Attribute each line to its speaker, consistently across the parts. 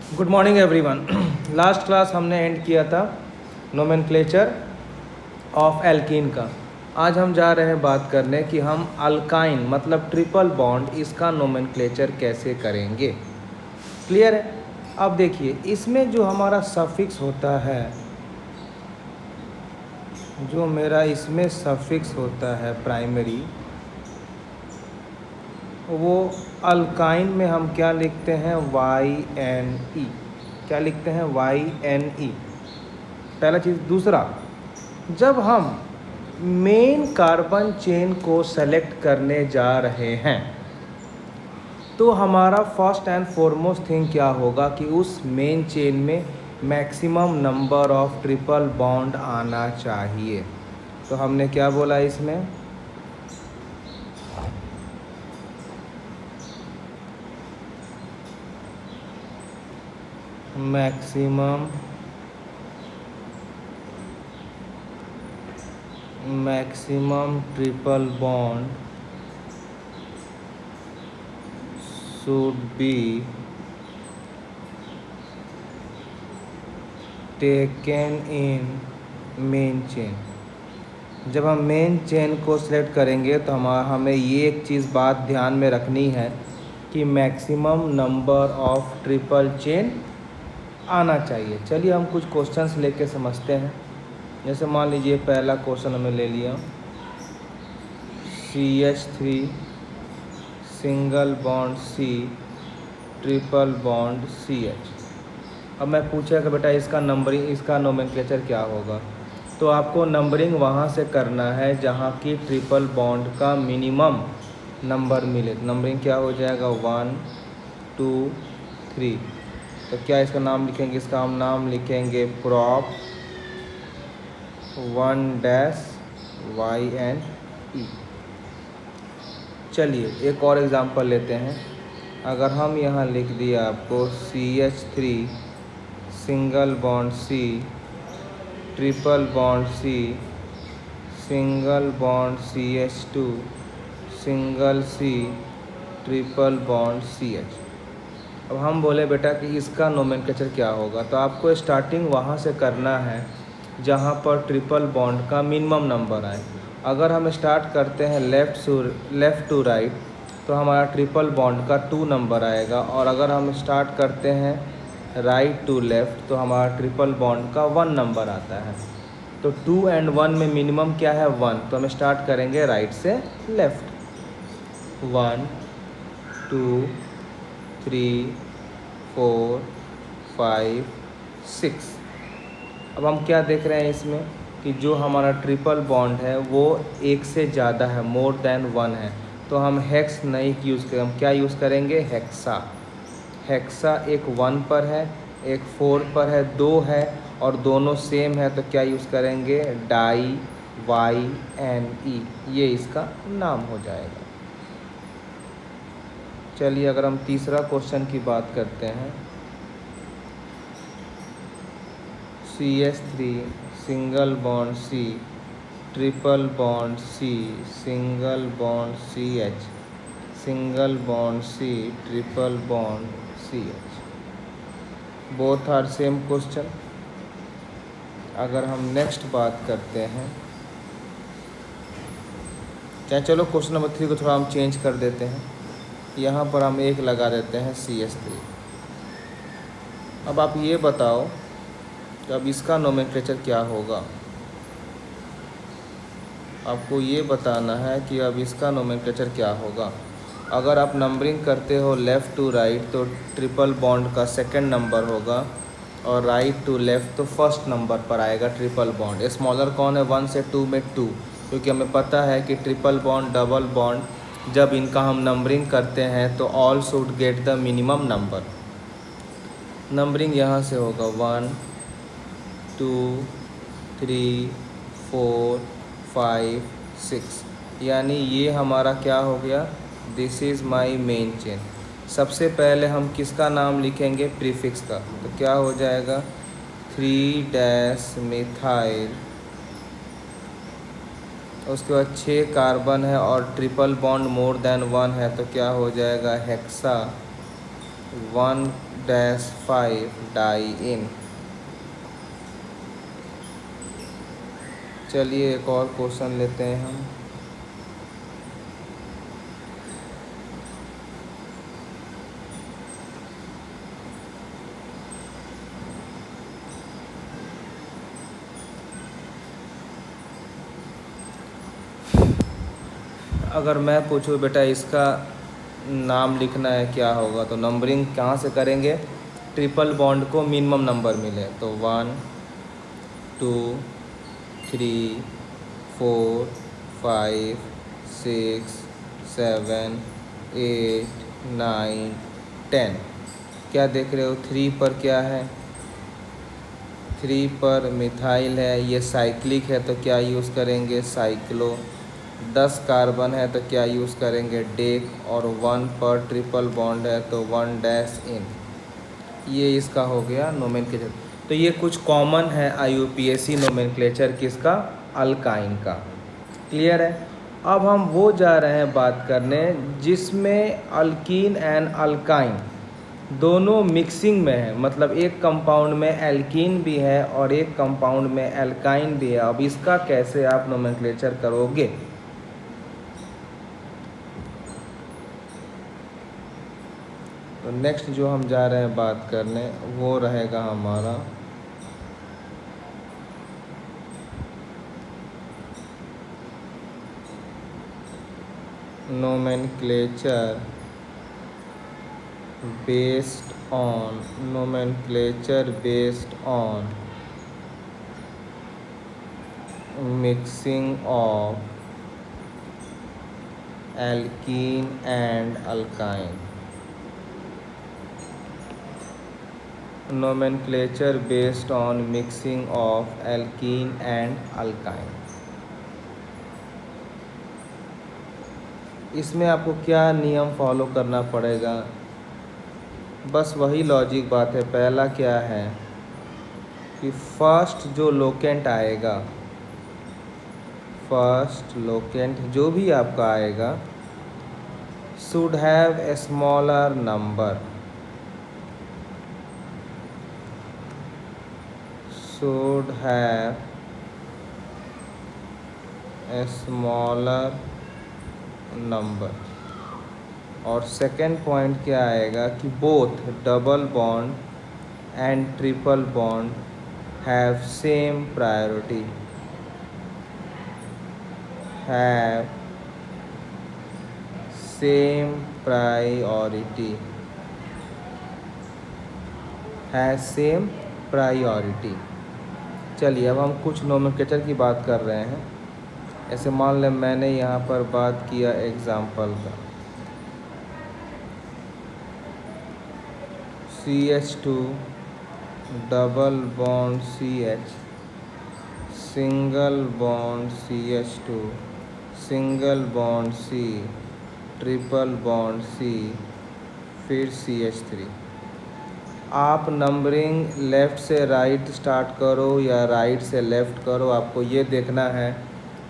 Speaker 1: Good morning everyone. Last class हमने and किया था नोमेनक्लेचर ऑफ एल्कीन का। आज हम जा रहे हैं बात करने कि हम अल्काइन मतलब ट्रिपल बॉन्ड इसका नोमेनक्लेचर कैसे करेंगे। क्लियर है? अब देखिए इसमें जो हमारा सफिक्स होता है, जो मेरा इसमें सफिक्स होता है प्राइमरी, वो अल्काइन में हम क्या लिखते हैं, YNE। क्या लिखते हैं? YNE। पहला चीज़। दूसरा, जब हम मेन कार्बन चेन को सेलेक्ट करने जा रहे हैं तो हमारा फर्स्ट एंड फॉरमोस्ट थिंग क्या होगा कि उस मेन चेन में maximum number of triple bond आना चाहिए। तो हमने क्या बोला इसमें, maximum triple bond should be taken in main chain. जब हम मेन चेन को सिलेक्ट करेंगे तो हमें ये एक चीज़ बात ध्यान में रखनी है कि maximum number of triple chain आना चाहिए। चलिए हम कुछ क्वेश्चंस लेके समझते हैं। जैसे मान लीजिए पहला क्वेश्चन हमें ले लिया, CH3 single bond C triple bond CH। अब मैं पूछा कि बेटा इसका नंबरिंग, इसका नोमेनक्लेचर क्या होगा। तो आपको नंबरिंग वहाँ से करना है जहाँ की ट्रिपल बॉन्ड का मिनिमम नंबर मिले। नंबरिंग क्या हो जाएगा, 1 2 3। तो क्या इसका नाम लिखेंगे, इसका हम नाम लिखेंगे प्रॉप 1-YNE। चलिए एक और एग्जांपल लेते हैं। अगर हम यहाँ लिख दिया आपको CH3 single bond C triple bond C single bond CH2 single C triple bond CH। अब हम बोले बेटा कि इसका नोमेनक्लेचर क्या होगा। तो आपको स्टार्टिंग वहाँ से करना है जहाँ पर ट्रिपल बॉन्ड का मिनिमम नंबर आए। अगर हम स्टार्ट करते हैं लेफ़्ट टू राइट तो हमारा ट्रिपल बॉन्ड का 2 नंबर आएगा, और अगर हम स्टार्ट करते हैं राइट टू लेफ़्ट तो हमारा ट्रिपल बॉन्ड का 1 नंबर आता है। तो 2 और 1 में मिनिमम क्या है, 1। तो हम स्टार्ट करेंगे राइट से लेफ़्ट। 1 2 3 4 5 6। अब हम क्या देख रहे हैं इसमें कि जो हमारा ट्रिपल बॉन्ड है वो एक से ज़्यादा है, मोर देन 1 है। तो हम हेक्स नहीं यूज़ करें, हम क्या यूज़ करेंगे, हेक्सा। हेक्सा एक 1 पर है, एक 4 पर है, 2 है और दोनों सेम है, तो क्या यूज़ करेंगे, डाई YNE। ये इसका नाम हो जाएगा। चलिए अगर हम तीसरा क्वेश्चन की बात करते हैं, CH3 single bond C triple bond C single bond CH single bond C triple bond CH। Both are same question. अगर हम नेक्स्ट बात करते हैं, क्या, चलो क्वेश्चन नंबर 3 को थोड़ा हम चेंज कर देते हैं। यहाँ पर हम एक लगा देते हैं CH3। अब आप ये बताओ कि अब इसका नोमेनक्लेचर क्या होगा। आपको ये बताना है कि अब इसका नोमेनक्लेचर क्या होगा। अगर आप नंबरिंग करते हो लेफ़्ट टू राइट तो ट्रिपल बॉन्ड का सेकंड नंबर होगा, और राइट टू लेफ़्ट तो फर्स्ट नंबर पर आएगा ट्रिपल बॉन्ड। स्मॉलर कौन है, 1 से 2 में 2, क्योंकि हमें पता है कि ट्रिपल बॉन्ड डबल बॉन्ड जब इनका हम नंबरिंग करते हैं तो all should get the minimum number. Numbering यहाँ से होगा 1 2 3 4 5 6, यानी ये हमारा क्या हो गया, this is my main chain. सबसे पहले हम किसका नाम लिखेंगे, प्रीफिक्स का। तो क्या हो जाएगा, 3 मिथाइल, उसके बाद 6 कार्बन है और ट्रिपल बॉन्ड मोर देन 1 है, तो क्या हो जाएगा, हेक्सा 1-5 डाई इन। चलिए एक और क्वेश्चन लेते हैं हम। अगर मैं पूछूँ बेटा इसका नाम लिखना है क्या होगा, तो नंबरिंग कहाँ से करेंगे? ट्रिपल बॉन्ड को मिनिमम नंबर मिले तो 1 2 3 4 5 6 7 8 9 10। क्या देख रहे हो? 3 पर क्या है? 3 पर मिथाइल है, ये साइक्लिक है तो क्या यूज़ करेंगे? साइक्लो। 10 कार्बन है तो क्या यूज़ करेंगे? डेक। और 1 पर ट्रिपल बॉन्ड है तो 1-इन। ये इसका हो गया नोमेनक्लेचर। तो ये कुछ कॉमन है IUPAC नोमेनक्लेचर किसका? अल्काइन का। क्लियर है? अब हम वो जा रहे हैं बात करने जिसमें अल्कीन एंड अल्काइन दोनों मिक्सिंग में है, मतलब एक कंपाउंड में एल्कीन भी है और एक कंपाउंड में एल्काइन भी है। अब इसका कैसे आप नोमेनक्लेचर करोगे? तो नेक्स्ट जो हम जा रहे हैं बात करने वो रहेगा हमारा nomenclature based on mixing of alkene and alkyne। nomenclature based on mixing of alkene and alkyne। इसमें आपको क्या नियम फॉलो करना पड़ेगा? बस वही लॉजिक बात है। पहला क्या है कि फर्स्ट जो लोकेंट आएगा, फर्स्ट लोकेंट जो भी आपका आएगा should have a smaller number, should have a smaller number। और सेकेंड पॉइंट क्या आएगा कि both double bond and triple bond have same priority, have same priority, have same priority. चलिए अब हम कुछ नोमेनक्लेचर की बात कर रहे हैं। ऐसे मान लें मैंने यहाँ पर बात किया एग्जाम्पल का, CH2 double bond CH, single bond CH2, single bond C, triple bond C, फिर CH3। आप नंबरिंग लेफ़्ट से राइट स्टार्ट करो या राइट से लेफ़्ट करो, आपको ये देखना है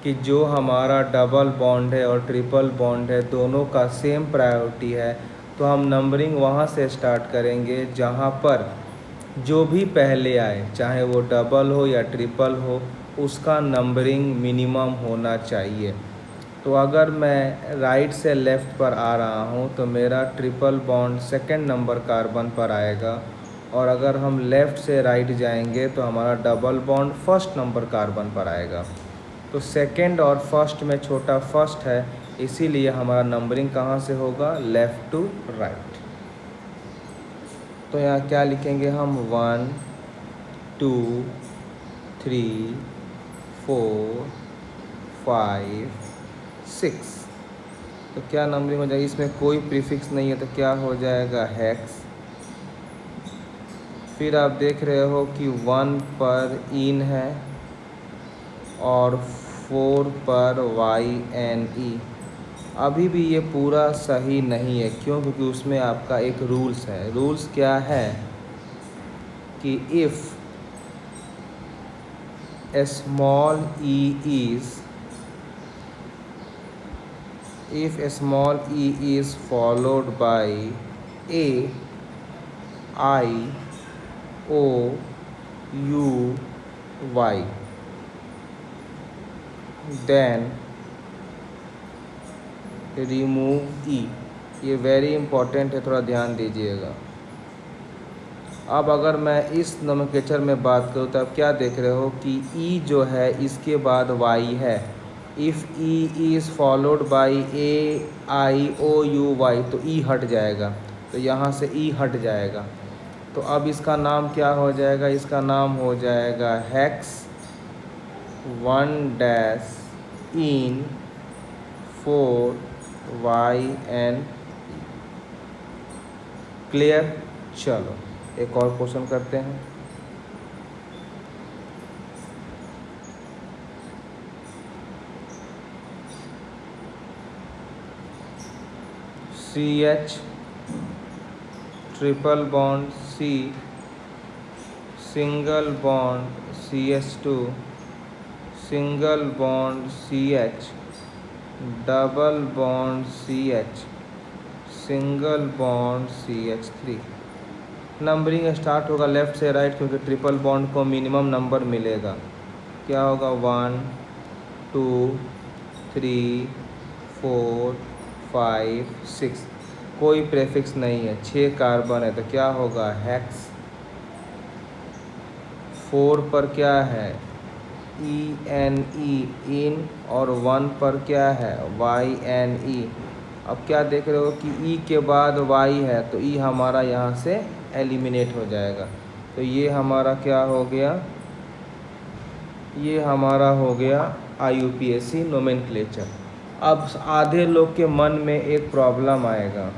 Speaker 1: कि जो हमारा डबल बॉन्ड है और ट्रिपल बॉन्ड है दोनों का सेम प्रायोरिटी है। तो हम नंबरिंग वहाँ से स्टार्ट करेंगे जहाँ पर जो भी पहले आए, चाहे वो डबल हो या ट्रिपल हो, उसका नंबरिंग मिनिमम होना चाहिए। तो अगर मैं राइट से लेफ़्ट पर आ रहा हूँ तो मेरा triple bond second number carbon पर आएगा, और अगर हम लेफ़्ट से राइट जाएंगे तो हमारा double bond first number carbon पर आएगा। तो सेकंड और फर्स्ट में छोटा फर्स्ट है, इसीलिए हमारा नंबरिंग कहाँ से होगा? Left to right. तो यहाँ क्या लिखेंगे हम? 1 2 3 4 5 6। तो क्या नंबरिंग हो जाएगी? इसमें कोई प्रीफिक्स नहीं है तो क्या हो जाएगा? हेक्स। फिर आप देख रहे हो कि 1 पर इन है और 4 पर YNE। अभी भी ये पूरा सही नहीं है, क्यों? क्योंकि उसमें आपका एक रूल्स है। रूल्स क्या है कि if a small e is followed by a IOUY, then remove e. ये वेरी इंपॉर्टेंट है, थोड़ा ध्यान दीजिएगा। अब अगर मैं इस नोमेनक्लेचर में बात करूँ तो आप क्या देख रहे हो कि ई जो है इसके बाद वाई है। If E is followed by AIOUY तो ई हट जाएगा, तो यहाँ से ई हट जाएगा। तो अब इसका नाम क्या हो जाएगा? इसका नाम हो जाएगा हेक्स 1- इन 4YN। क्लियर? चलो एक और क्वेश्चन करते हैं। CH triple bond C single bond CH2 single bond CH double bond CH single bond CH3। Numbering start होगा लेफ़्ट से राइट, क्योंकि ट्रिपल बॉन्ड को मिनिमम नंबर मिलेगा। क्या होगा? 1 2 3 4 5 6। कोई प्रेफिक्स नहीं है, 6 कार्बन है, तो क्या होगा? हेक्स। 4 पर क्या है? ENE इन, और 1 पर क्या है? YNE। अब क्या देख रहे हो कि ई के बाद वाई है, तो ई हमारा यहाँ से एलिमिनेट हो जाएगा। तो ये हमारा क्या हो गया? ये हमारा हो गया IUPAC नोमेनक्लेचर। अब आधे लोग के मन में एक प्रॉब्लम आएगा,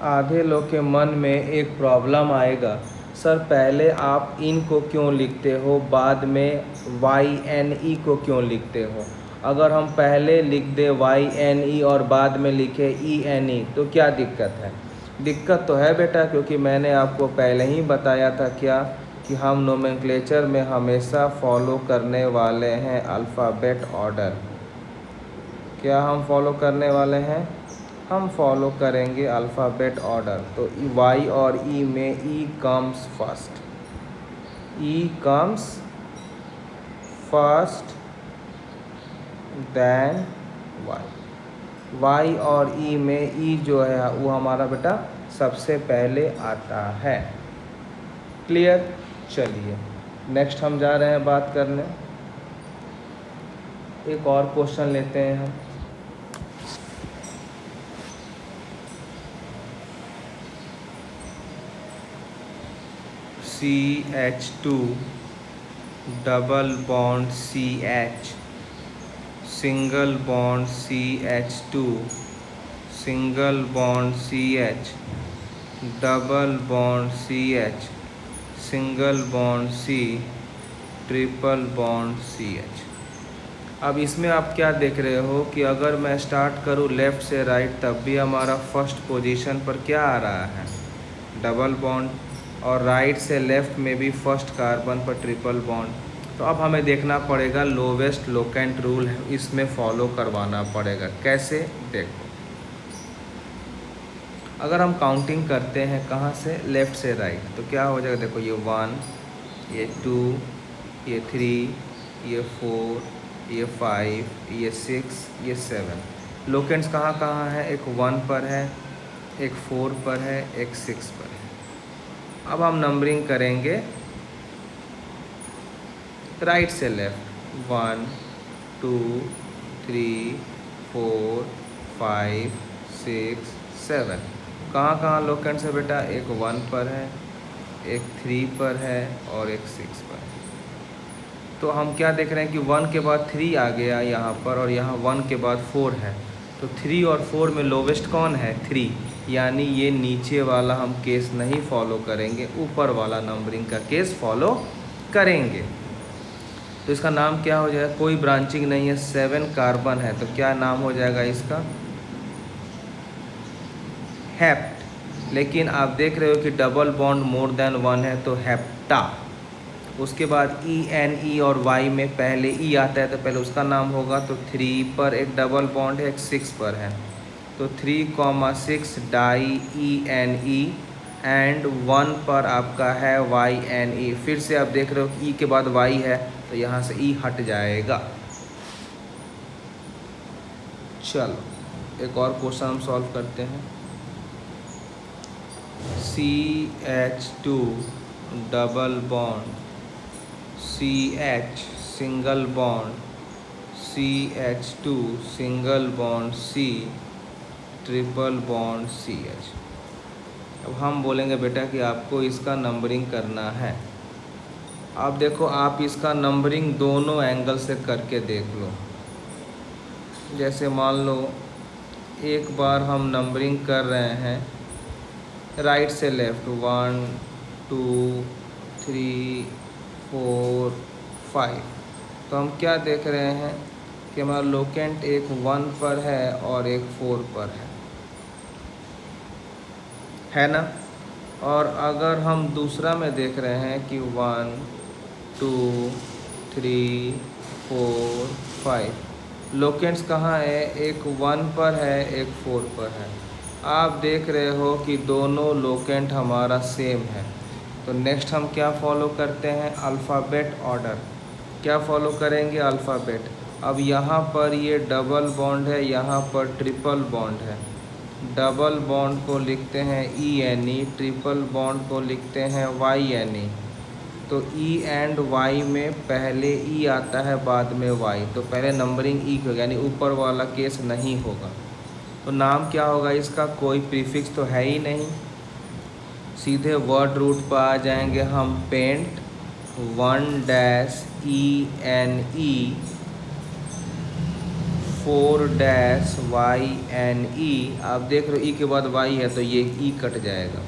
Speaker 1: आधे लोग के मन में एक प्रॉब्लम आएगा, सर पहले आप इन को क्यों लिखते हो, बाद में YNE को क्यों लिखते हो? अगर हम पहले लिख दे YNE और बाद में लिखे ENE तो क्या दिक्कत है? दिक्कत तो है बेटा, क्योंकि मैंने आपको पहले ही बताया था क्या कि हम नोमेनक्लेचर में हमेशा फॉलो करने वाले हैं अल्फ़ाबेट ऑर्डर। क्या हम फॉलो करने वाले हैं? हम फॉलो करेंगे अल्फ़ाबेट ऑर्डर। तो Y और E में E comes first, E comes first then Y। Y और E में E जो है वो हमारा बेटा सबसे पहले आता है। क्लियर? चलिए नेक्स्ट हम जा रहे हैं बात करने, एक और क्वेश्चन लेते हैं हम। CH2 double bond CH single bond CH2 single bond CH double bond CH single bond C triple bond CH। अब इसमें आप क्या देख रहे हो कि अगर मैं स्टार्ट करूँ लेफ़्ट से राइट तब भी हमारा फर्स्ट पोजीशन पर क्या आ रहा है? डबल बॉन्ड, और राइट से लेफ़्ट में भी फर्स्ट कार्बन पर ट्रिपल बॉन्ड। तो अब हमें देखना पड़ेगा लोवेस्ट लोकेंट रूल है, इसमें फॉलो करवाना पड़ेगा। कैसे? देखो, अगर हम काउंटिंग करते हैं कहाँ से? लेफ़्ट से राइट, तो क्या हो जाएगा? देखो ये 1, ये 2, ये 3, ये 4, ये 5, ये 6, ये 7। लोकेंट्स कहाँ कहाँ है? एक 1 पर है, एक 4 पर है, एक 6 पर है। अब हम नंबरिंग करेंगे राइट से लेफ़्ट, 1 2 3 4 5 6 7। कहाँ कहाँ लोकेंट्स है बेटा? एक 1 पर है, एक 3 पर है और एक 6 पर है। तो हम क्या देख रहे हैं कि 1 के बाद 3 आ गया यहाँ पर, और यहाँ 1 के बाद 4 है। तो 3 और 4 में लोवेस्ट कौन है? 3, यानी ये नीचे वाला हम केस नहीं फॉलो करेंगे, ऊपर वाला नंबरिंग का केस फॉलो करेंगे। तो इसका नाम क्या हो जाएगा? कोई ब्रांचिंग नहीं है, 7 कार्बन है, तो क्या नाम हो जाएगा इसका? हेप्ट। लेकिन आप देख रहे हो कि डबल बॉन्ड मोर देन 1 है, तो हेप्टा। उसके बाद ENE और Y में पहले E आता है, तो पहले उसका नाम होगा। तो 3 पर एक डबल बॉन्ड है, एक 6 पर है, तो 3,6 डाई ENE एंड 1 पर आपका है YNE। फिर से आप देख रहे हो कि E के बाद Y है तो यहाँ से E हट जाएगा। चलो एक और क्वेश्चन हम सॉल्व करते हैं। CH2 double bond CH single bond CH2 single bond C triple bond CH। अब हम बोलेंगे बेटा कि आपको इसका नंबरिंग करना है। अब देखो आप इसका नंबरिंग दोनों एंगल से करके देख लो। जैसे मान लो एक बार हम नंबरिंग कर रहे हैं राइट से लेफ़्ट 1 2 3 4 5, तो हम क्या देख रहे हैं कि हमारा लोकेंट एक 1 पर है और एक 4 पर है ना। और अगर हम दूसरा में देख रहे हैं कि 1 2 3 4 5, लोकेंट्स कहाँ है, एक 1 पर है एक 4 पर है। आप देख रहे हो कि दोनों लोकेंट हमारा सेम है। तो नेक्स्ट हम क्या फॉलो करते हैं, अल्फ़ाबेट ऑर्डर। क्या फॉलो करेंगे, अल्फ़ाबेट। अब यहाँ पर ये डबल बॉन्ड है, यहाँ पर ट्रिपल बॉन्ड है। डबल बॉन्ड को लिखते हैं ENE, ट्रिपल बॉन्ड को लिखते हैं YNE। तो E एंड Y में पहले E आता है बाद में Y, तो पहले नंबरिंग E होगा, यानी ऊपर वाला केस नहीं होगा। तो नाम क्या होगा इसका, कोई प्रीफिक्स तो है ही नहीं, सीधे वर्ड रूट पर आ जाएंगे हम। Paint 1-ENE 4-YNE। आप देख रहे हो E के बाद Y है तो ये E कट जाएगा।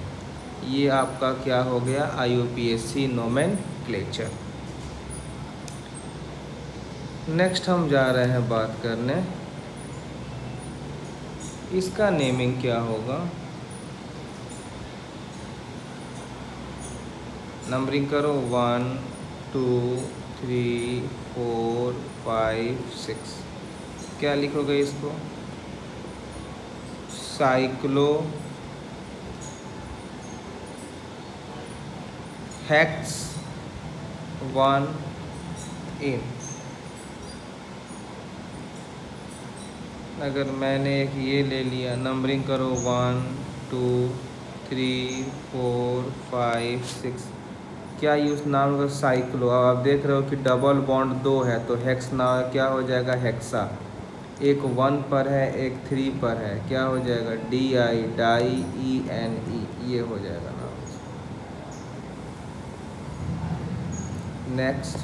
Speaker 1: ये आपका क्या हो गया, IUPAC नोमेनक्लेचर। नेक्स्ट हम जा रहे हैं बात करने इसका नेमिंग क्या होगा। नंबरिंग करो 1 2 3 4 5 6। क्या लिखोगे इसको, साइक्लो हेक्स 1 इन। अगर मैंने एक ये ले लिया, नंबरिंग करो 1 2 3 4 5 6। क्या यूज़ नाम होगा, साइक्लो। अब आप देख रहे हो कि डबल बॉन्ड 2 है तो हेक्स नाम क्या हो जाएगा, हेक्सा। एक 1 पर है एक 3 पर है, क्या हो जाएगा, DI डाई ENE, ये हो जाएगा नाम। नेक्स्ट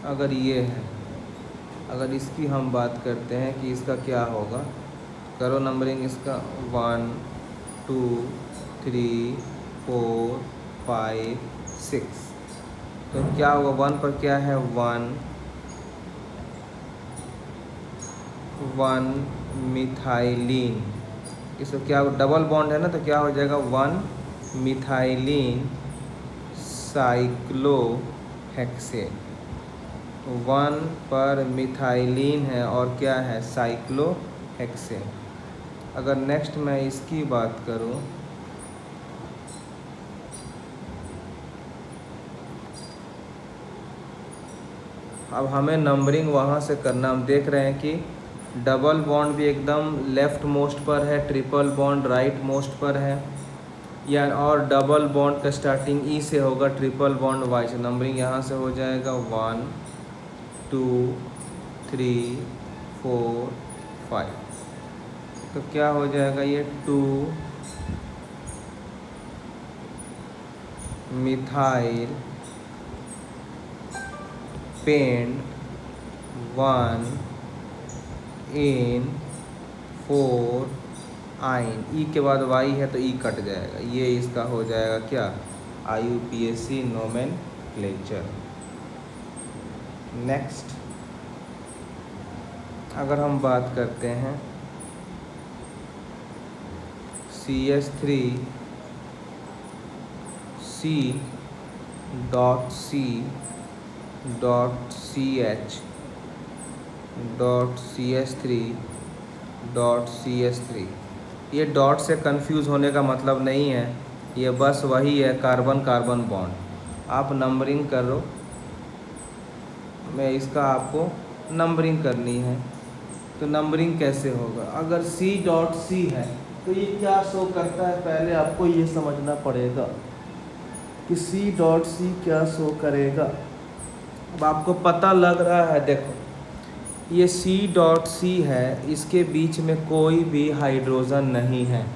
Speaker 1: अगर ये है, अगर इसकी हम बात करते हैं कि इसका क्या होगा, करो नंबरिंग इसका 1 2 3 4 5 6। तो क्या होगा, 1 पर क्या है, 1 मिथाइलिन। इसको क्या, डबल बॉन्ड है ना, तो क्या हो जाएगा 1 मिथाइलिन साइक्लोहेक्सेन। 1 पर मिथाइलिन है और क्या है, साइक्लोहेक्सेन। अगर नेक्स्ट मैं इसकी बात करूं, अब हमें नंबरिंग वहाँ से करना। हम देख रहे हैं कि डबल बॉन्ड भी एकदम लेफ़्ट मोस्ट पर है, ट्रिपल बॉन्ड राइट मोस्ट पर है, या और डबल बॉन्ड का स्टार्टिंग E से होगा, ट्रिपल बॉन्ड Y से। नंबरिंग यहाँ से हो जाएगा 1 2 3 4 5। तो क्या हो जाएगा, ये 2 मिथाइल पेंट 1 इन 4 आइन। E के बाद Y है तो E कट जाएगा, ये इसका हो जाएगा क्या, IUPAC नोमेनक्लेचर। नेक्स्ट अगर हम बात करते हैं CH3 C dot C dot C H dot C H three dot C H three. ये डॉट से कंफ्यूज होने का मतलब नहीं है, ये बस वही है कार्बन कार्बन बॉन्ड। आप नंबरिंग करो, मैं इसका आपको नंबरिंग करनी है। तो नंबरिंग कैसे होगा? अगर सी डॉट सी है तो ये क्या शो करता है, पहले आपको ये समझना पड़ेगा कि सी डॉट सी क्या शो करेगा। अब आपको पता लग रहा है, देखो ये सी डॉट सी है, इसके बीच में कोई भी हाइड्रोजन नहीं है।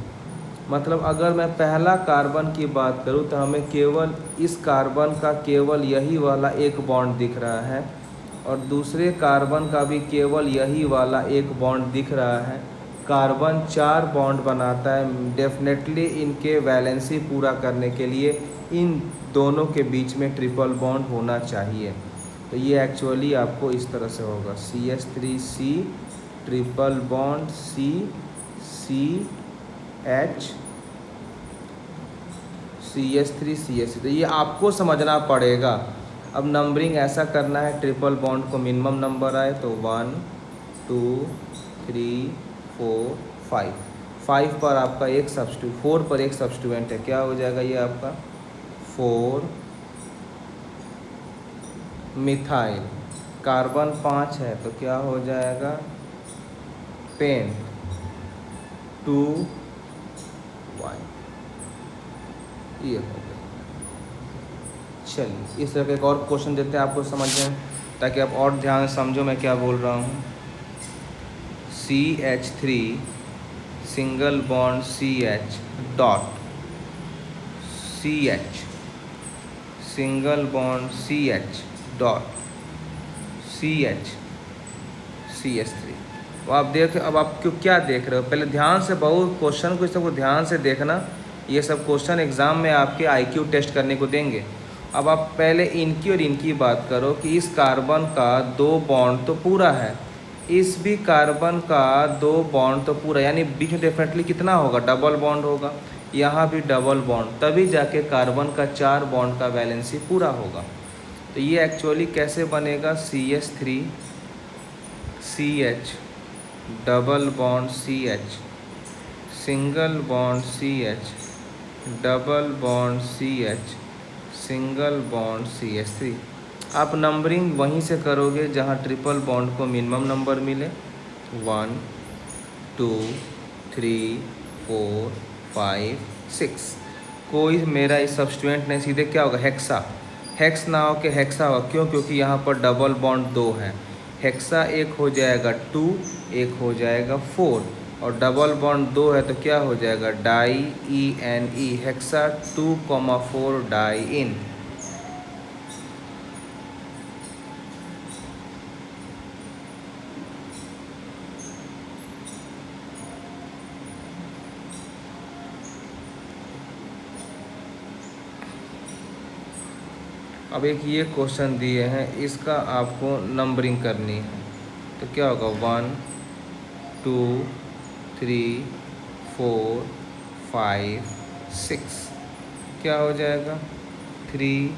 Speaker 1: मतलब अगर मैं पहला कार्बन की बात करूं तो हमें केवल इस कार्बन का केवल यही वाला एक बॉन्ड दिख रहा है, और दूसरे कार्बन का भी केवल यही वाला एक बॉन्ड दिख रहा है। कार्बन 4 बॉन्ड बनाता है, डेफिनेटली इनके वैलेंसी पूरा करने के लिए इन दोनों के बीच में ट्रिपल बॉन्ड होना चाहिए। तो ये एक्चुअली आपको इस तरह से होगा, CH3C triple bond CH CH3CH। तो ये आपको समझना पड़ेगा। अब नंबरिंग ऐसा करना है, ट्रिपल बॉन्ड को मिनिमम नंबर आए तो 1 2 3 4 5। 5 पर आपका एक सब्स्टिट्यूट, 4 पर एक सब्स्टिट्यूएंट है, क्या हो जाएगा ये आपका 4 मिथाइल। कार्बन 5 है तो क्या हो जाएगा पेन 2 1। ये हो गया। चलिए इस तरह का एक और क्वेश्चन देते हैं आपको समझने, ताकि आप और ध्यान से समझो मैं क्या बोल रहा हूँ। CH3 single bond CH dot CH single bond CH dot CH CH3। तो आप देख, अब आप क्यों क्या देख रहे हो, पहले ध्यान से बहुत क्वेश्चन को इस सबको ध्यान से देखना। ये सब क्वेश्चन एग्ज़ाम में आपके IQ टेस्ट करने को देंगे। अब आप पहले इनकी और इनकी बात करो कि इस कार्बन का 2 बॉन्ड तो पूरा है, इस भी कार्बन का 2 बॉन्ड तो पूरा, यानी बीच में डेफिनेटली कितना होगा, डबल बॉन्ड होगा। यहाँ भी डबल बॉन्ड, तभी जाके कार्बन का 4 बॉन्ड का वैलेंसी पूरा होगा। तो ये एक्चुअली कैसे बनेगा, CH3 CH double bond CH single bond CH double bond CH single bond CH3। आप नंबरिंग वहीं से करोगे जहाँ ट्रिपल बॉन्ड को मिनिमम नंबर मिले, 1 2 3 4 5 6। कोई मेरा इस सब्स्टिट्यूएंट नहीं, सीधे क्या होगा हेक्सा। हेक्स ना हो के हेक्सा होगा, क्यों? क्योंकि यहाँ पर डबल बॉन्ड 2 है। हेक्सा एक हो जाएगा 2, एक हो जाएगा 4, और डबल बॉन्ड 2 है तो क्या हो जाएगा डाई ENE, हेक्सा 2,4 डाई इन। अब एक ये क्वेश्चन दिए हैं, इसका आपको नंबरिंग करनी है, तो क्या होगा 1 2 3 4 5 6। क्या हो जाएगा 3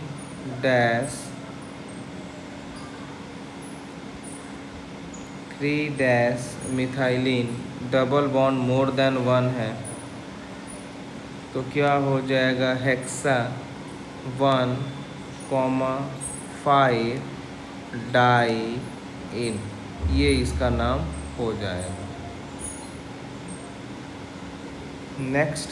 Speaker 1: dash methylene, double bond more than 1 है तो क्या हो जाएगा हेक्सा 1,5 डाई इन। ये इसका नाम हो जाएगा। नेक्स्ट,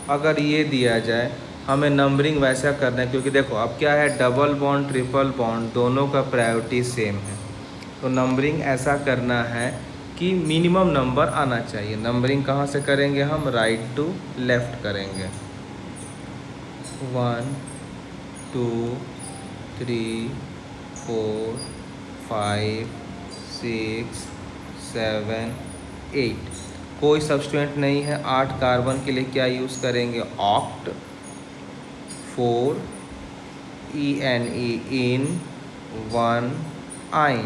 Speaker 1: अगर ये दिया जाए, हमें नंबरिंग वैसा करना है, क्योंकि देखो अब क्या है, डबल बॉन्ड ट्रिपल बॉन्ड दोनों का प्रायोरिटी सेम है। तो नंबरिंग ऐसा करना है कि मिनिमम नंबर आना चाहिए। नंबरिंग कहाँ से करेंगे हम, राइट टू लेफ़्ट करेंगे। 1 2 3 4 5 6 7 8। कोई सब्स्टिट्यूएंट नहीं है, 8 कार्बन के लिए क्या यूज़ करेंगे, ऑक्ट 4 ENE इन 1 आइन,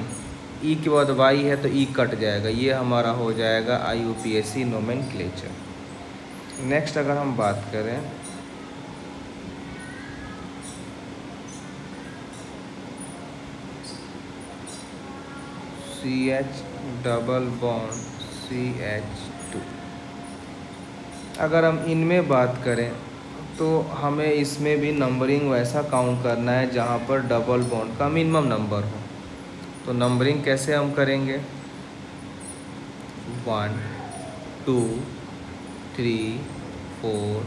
Speaker 1: ई के बाद वाई है तो ई कट जाएगा, ये हमारा हो जाएगा IUPAC नोमेनक्लेचर। नेक्स्ट अगर हम बात करें CH डबल बॉन्ड CH2, अगर हम इनमें बात करें तो हमें इसमें भी नंबरिंग वैसा काउंट करना है जहाँ पर डबल बॉन्ड का मिनिमम नंबर हो। तो नंबरिंग कैसे हम करेंगे, 1 2 3 4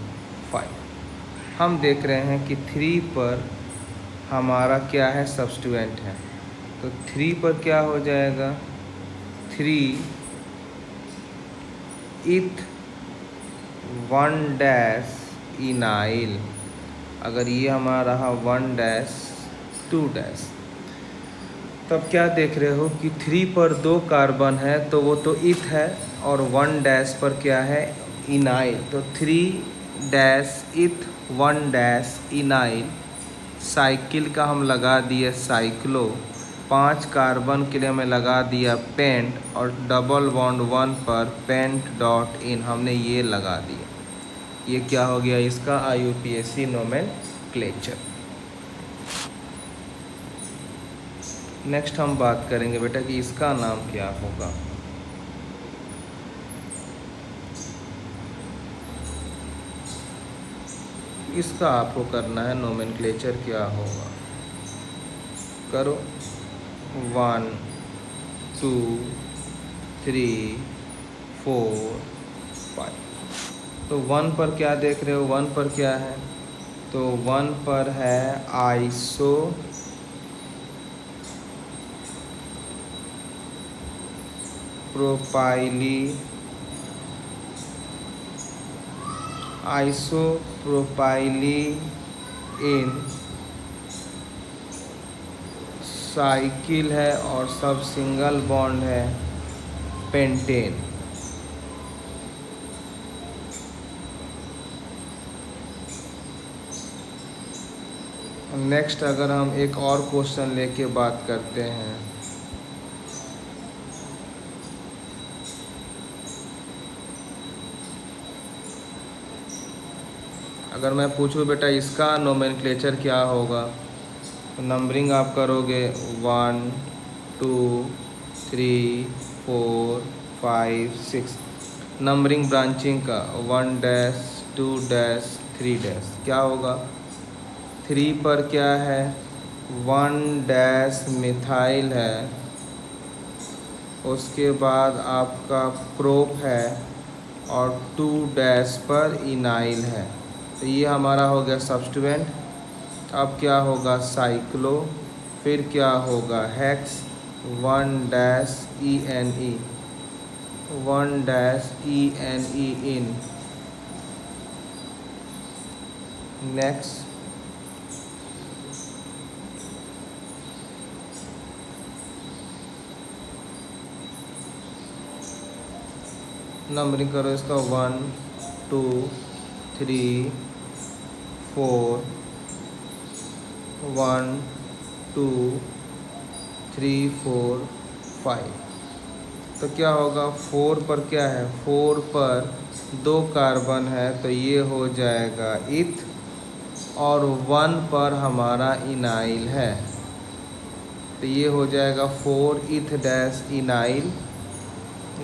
Speaker 1: 5। हम देख रहे हैं कि 3 पर हमारा क्या है, सब्स्टिट्यूएंट है, तो 3 पर क्या हो जाएगा, 3 इथ 1 डैश इनाइल। अगर ये हमारा रहा 1 डैश 2 डैश, तब क्या देख रहे हो कि 3 पर 2 कार्बन है तो वो तो इथ है, और 1 डैश पर क्या है, इनाइल। तो 3 डैश इथ 1 डैश इनाइल। साइकिल का हम लगा दिए साइक्लो, 5 कार्बन के लिए हमें लगा दिया पेंट, और डबल बॉन्ड 1 पर पेंट डॉट इन हमने ये लगा दिया। ये क्या हो गया इसका IUPAC नोमेनक्लेचर। नेक्स्ट हम बात करेंगे बेटा कि इसका नाम क्या होगा। इसका आपको करना है नोमेनक्लेचर क्या होगा, करो 1 2 3 4 5। तो 1 पर क्या देख रहे हो, 1 पर क्या है, तो 1 पर है आइसो प्रोपाइली इन साइकिल है, और सब सिंगल बॉन्ड है पेंटेन। नेक्स्ट अगर हम एक और क्वेश्चन लेके बात करते हैं, अगर मैं पूछूं बेटा इसका नोमेनक्लेचर क्या होगा, तो नंबरिंग आप करोगे 1 2 3 4 5 6। नंबरिंग ब्रांचिंग का 1 डैश 2 डैश 3 डैश, क्या होगा, 3 पर क्या है, 1 डैश मिथाइल है, उसके बाद आपका प्रोप है, और 2 डैश पर इनाइल है। तो ये हमारा हो गया सब्स्टिट्यूएंट। अब क्या होगा, साइक्लो, फिर क्या होगा hex, 1 dash ENE, 1 dash ENE इन। नेक्स्ट नंबरिंग करो इसका 1 2 3 4 1 2 3 4 5। तो क्या होगा, 4 पर क्या है, 4 पर 2 कार्बन है तो ये हो जाएगा इथ, और 1 पर हमारा इनाइल है तो ये हो जाएगा 4 इथ डैश इनाइल।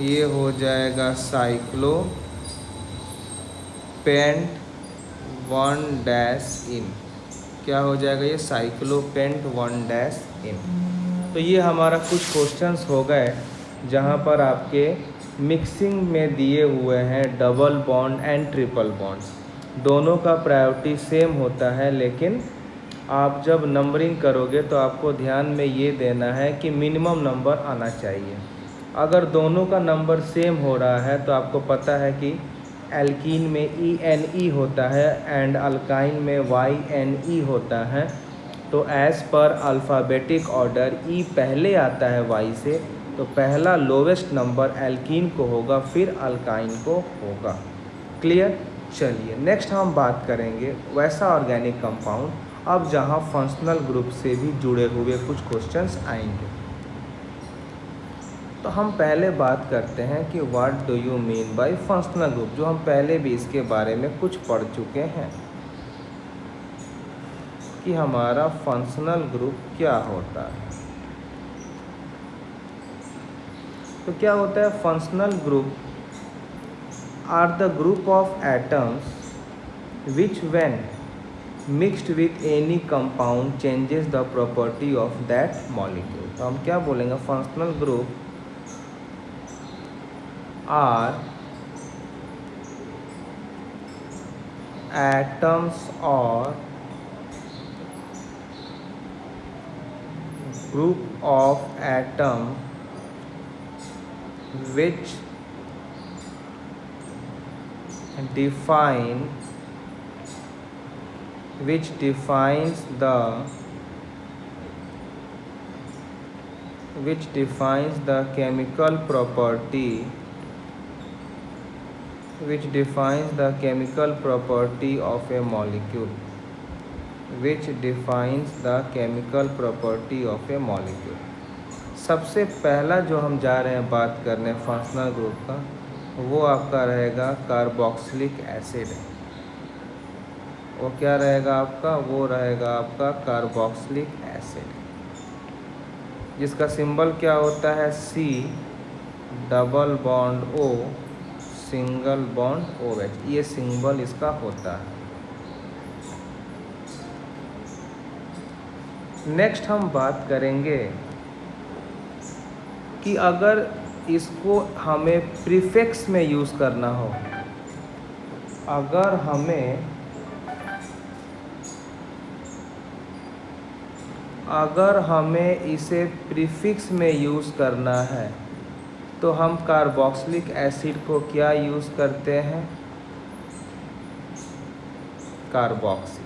Speaker 1: ये हो जाएगा साइक्लो पेंट 1 डैश इन, क्या हो जाएगा ये साइक्लो पेंट 1 डैश इन। तो ये हमारा कुछ क्वेश्चंस हो गए जहाँ पर आपके मिक्सिंग में दिए हुए हैं double bond and triple bond. दोनों का प्रायोरिटी सेम होता है, लेकिन आप जब नंबरिंग करोगे तो आपको ध्यान में ये देना है कि मिनिमम नंबर आना चाहिए। अगर दोनों का नंबर सेम हो रहा है तो आपको पता है कि एल्कीन में ENE होता है एंड अल्काइन में YNE होता है। तो as per alphabetic order E पहले आता है Y से, तो पहला लोवेस्ट नंबर एल्कीन को होगा, फिर अल्काइन को होगा। क्लियर। चलिए नेक्स्ट हम बात करेंगे वैसा ऑर्गेनिक कंपाउंड, अब जहाँ फंक्शनल ग्रुप से भी जुड़े हुए कुछ क्वेश्चंस आएंगे। तो हम पहले बात करते हैं कि what do you mean by functional group, जो हम पहले भी इसके बारे में कुछ पढ़ चुके हैं कि हमारा फंक्शनल ग्रुप क्या होता है। तो क्या होता है functional group are the group of atoms which when mixed with any compound changes the property of that molecule. तो हम क्या बोलेंगे, फंक्शनल ग्रुप आर एटम्स और group of atom which defines the chemical property of a molecule, सबसे पहला जो हम जा रहे हैं बात करने फंक्शनल ग्रुप का, वो आपका रहेगा कार्बोक्सिलिक एसिड। वो क्या रहेगा आपका, वो रहेगा आपका कार्बोक्सिलिक एसिड, जिसका सिंबल क्या होता है C double bond O single bond OH, ये सिंबल इसका होता है। नेक्स्ट हम बात करेंगे कि अगर इसको हमें प्रीफिक्स में यूज़ करना हो, अगर हमें इसे प्रीफिक्स में यूज़ करना है तो हम कार्बोक्सिलिक एसिड को क्या यूज़ करते हैं, कार्बोक्सी।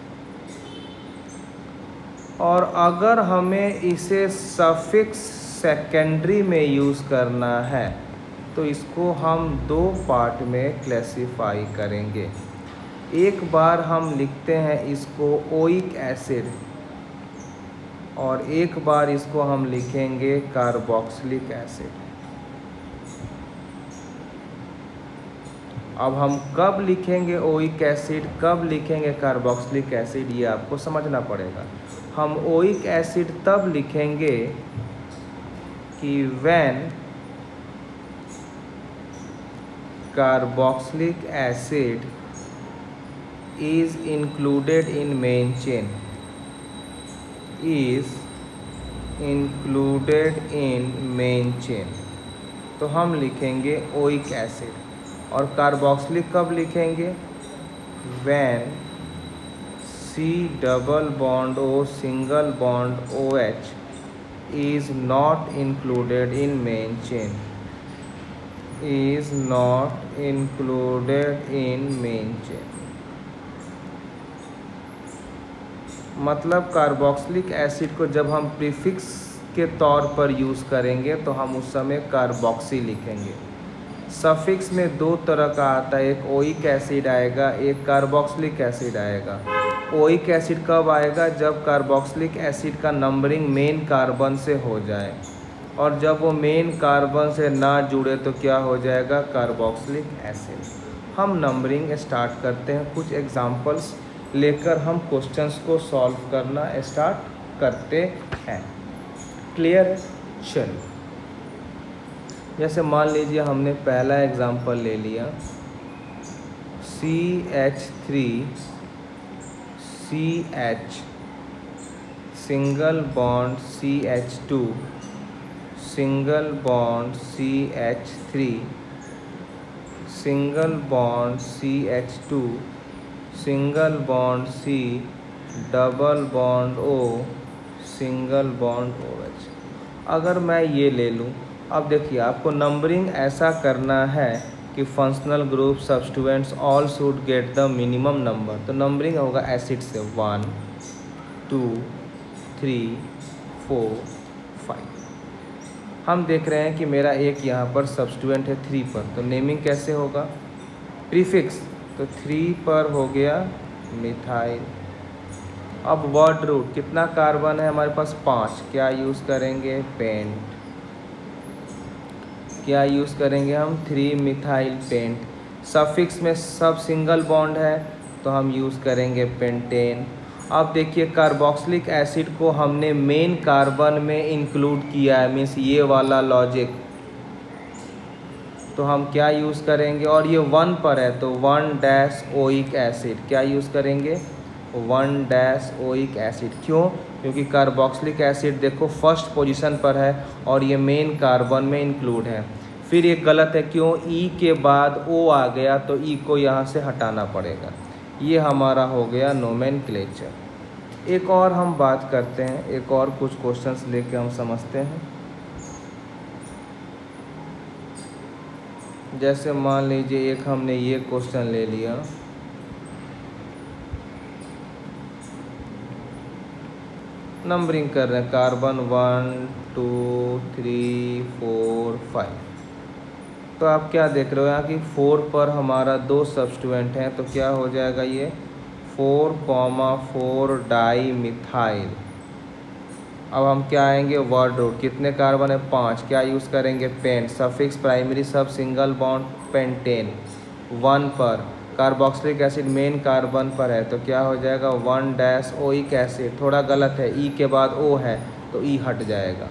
Speaker 1: और अगर हमें इसे सफिक्स सेकेंडरी में यूज़ करना है तो इसको हम दो पार्ट में क्लासिफाई करेंगे। एक बार हम लिखते हैं इसको ओइक एसिड और एक बार इसको हम लिखेंगे कार्बोक्सिलिक एसिड। अब हम कब लिखेंगे ओइक एसिड, कब लिखेंगे कार्बोक्सिलिक एसिड, ये आपको समझना पड़ेगा। हम ओइक एसिड तब लिखेंगे कि when carboxylic acid is included in main chain, तो हम लिखेंगे ओइक एसिड। और कार्बोक्सिलिक कब लिखेंगे, when C double bond O single bond OH is not included in main chain, मतलब कार्बोक्सिलिक एसिड को जब हम प्रीफिक्स के तौर पर यूज़ करेंगे तो हम उस समय कार्बोक्सी लिखेंगे। सफिक्स में दो तरह का आता है, एक ओइक एसिड आएगा, एक कार्बोक्सिलिक एसिड आएगा। ओइक एसिड कब आएगा, जब कार्बोक्सिलिक एसिड का नंबरिंग मेन कार्बन से हो जाए, और जब वो मेन कार्बन से ना जुड़े तो क्या हो जाएगा, कार्बोक्सिलिक एसिड। हम नंबरिंग स्टार्ट करते हैं, कुछ एग्जांपल्स लेकर हम क्वेश्चंस को सॉल्व करना स्टार्ट करते हैं। क्लियर? चलिए, जैसे मान लीजिए हमने पहला एग्जांपल ले लिया, CH3CH single bond CH2 single bond CH3 single bond CH2 single bond C double bond O single bond OH। अगर मैं ये ले लूँ, अब देखिए आपको नंबरिंग ऐसा करना है कि functional group substituents all should get the minimum number. तो नंबरिंग होगा एसिड से 1 2 3 4 5। हम देख रहे हैं कि मेरा एक यहाँ पर सब्स्टिट्यूएंट है 3 पर, तो नेमिंग कैसे होगा, प्रीफिक्स, तो 3 पर हो गया मिथाइल। अब वर्ड रूट, कितना कार्बन है हमारे पास, 5, क्या यूज़ करेंगे, पेंट। क्या यूज़ करेंगे हम 3 मिथाइल पेंट। सफिक्स में सब सिंगल बॉन्ड है तो हम यूज़ करेंगे पेंटेन। अब देखिए कार्बोक्सिलिक एसिड को हमने मेन कार्बन में इंक्लूड किया है, मीन्स ये वाला लॉजिक, तो हम क्या यूज़ करेंगे, और ये 1 पर है तो 1 ओइक एसिड। क्या यूज़ करेंगे 1 ओइक एसिड। क्यों? क्योंकि कार्बोक्सिलिक एसिड देखो फर्स्ट पोजीशन पर है और ये मेन कार्बन में इंक्लूड है। फिर ये गलत है, क्यों? ई के बाद ओ आ गया तो ई को यहाँ से हटाना पड़ेगा। ये हमारा हो गया नोमेनक्लेचर। एक और हम बात करते हैं, एक और कुछ क्वेश्चंस लेके हम समझते हैं। जैसे मान लीजिए एक हमने ये क्वेश्चन ले लिया, नंबरिंग कर रहे हैं कार्बन 1 2 3 4 5। तो आप क्या देख रहे हो यहाँ कि 4 पर हमारा 2 सब्स्टिट्यूएंट हैं, तो क्या हो जाएगा ये 4,4 डाई मिथाइल। अब हम क्या आएंगे वर्ड रूट, कितने कार्बन है 5, क्या यूज़ करेंगे पेंट। सफिक्स प्राइमरी सब सिंगल बॉन्ड पेंटेन 1 पर। कार्बोक्सिलिक एसिड मेन कार्बन पर है तो क्या हो जाएगा 1 ओइक एसिड। थोड़ा गलत है, ई के बाद ओ है तो ई हट जाएगा।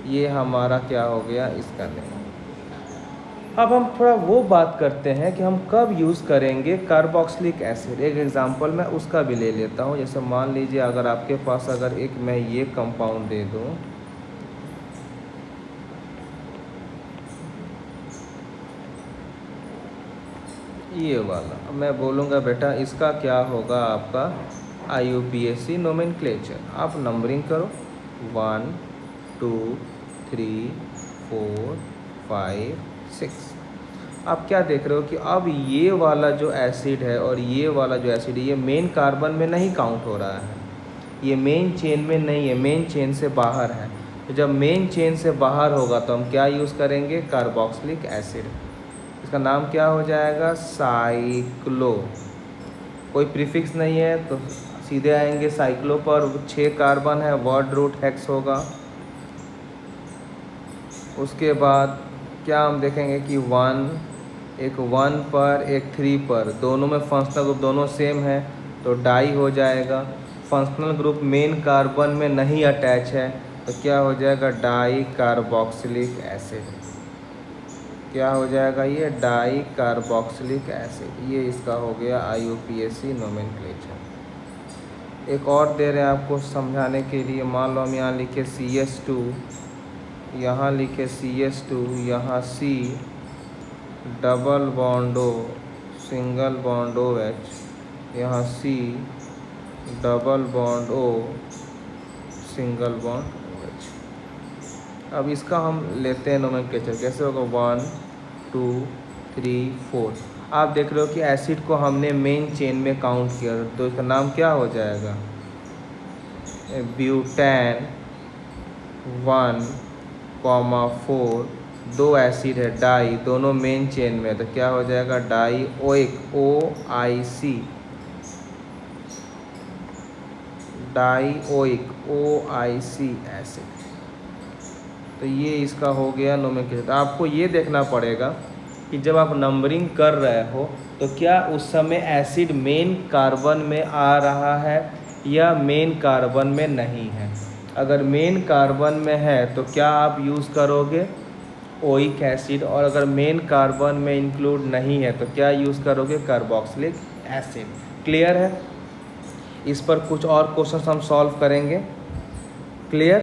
Speaker 1: ये हमारा क्या हो गया इसका नेम। अब हम थोड़ा वो बात करते हैं कि हम कब यूज़ करेंगे कार्बोक्सिलिक एसिड। एक एग्जांपल मैं उसका भी ले लेता हूँ। जैसे मान लीजिए अगर आपके पास अगर एक मैं ये कंपाउंड दे दूँ, ये वाला, मैं बोलूँगा बेटा इसका क्या होगा आपका IUPAC नोमेनक्लेचर। आप नंबरिंग करो 1 2 3 4 5 6। आप क्या देख रहे हो कि अब ये वाला जो एसिड है और ये वाला जो एसिड है ये मेन कार्बन में नहीं काउंट हो रहा है, ये मेन चेन में नहीं है, मेन चेन से बाहर है। तो जब मेन चेन से बाहर होगा तो हम क्या यूज़ करेंगे कार्बोक्सिलिक एसिड। इसका नाम क्या हो जाएगा साइक्लो। कोई प्रीफिक्स नहीं है तो सीधे आएंगे साइक्लो पर। 6 कार्बन है, वर्ड रूट हेक्स होगा। उसके बाद क्या हम देखेंगे कि 1 पर एक 3 पर, दोनों में फंक्शनल ग्रुप दोनों सेम है तो डाई हो जाएगा। फंक्शनल ग्रुप मेन कार्बन में नहीं अटैच है तो क्या हो जाएगा डाई कार्बोक्सिलिक एसिड। क्या हो जाएगा ये डाई कार्बोक्सिलिक एसिड। ये इसका हो गया IUPAC नोमेनक्लेचर। एक और दे रहे हैं आपको समझाने के लिए। मान लो हम यहाँ लिखे CH2, यहाँ लिखे CH2, यहाँ C double bond O single bond OH, यहाँ C double bond O single bond OH। अब इसका हम लेते हैं नोमेनक्लेचर। कैसे होगा 1 2 3 4। आप देख रहे हो कि एसिड को हमने मेन चेन में काउंट किया तो इसका नाम क्या हो जाएगा ब्यूटेन 1,4। 2 एसिड है डाई, दोनों मेन चेन में तो क्या हो जाएगा die oic OIC, die oic OIC acid. तो ये इसका हो गया नोमेनक्लेचर। आपको ये देखना पड़ेगा कि जब आप नंबरिंग कर रहे हो तो क्या उस समय एसिड मेन कार्बन में आ रहा है या मेन कार्बन में नहीं है। अगर मेन कार्बन में है तो क्या आप यूज़ करोगे ओइक एसिड, और अगर मेन कार्बन में इंक्लूड नहीं है तो क्या यूज़ करोगे कार्बोक्सिलिक एसिड। क्लियर है? इस पर कुछ और क्वेश्चन हम सॉल्व करेंगे। क्लियर?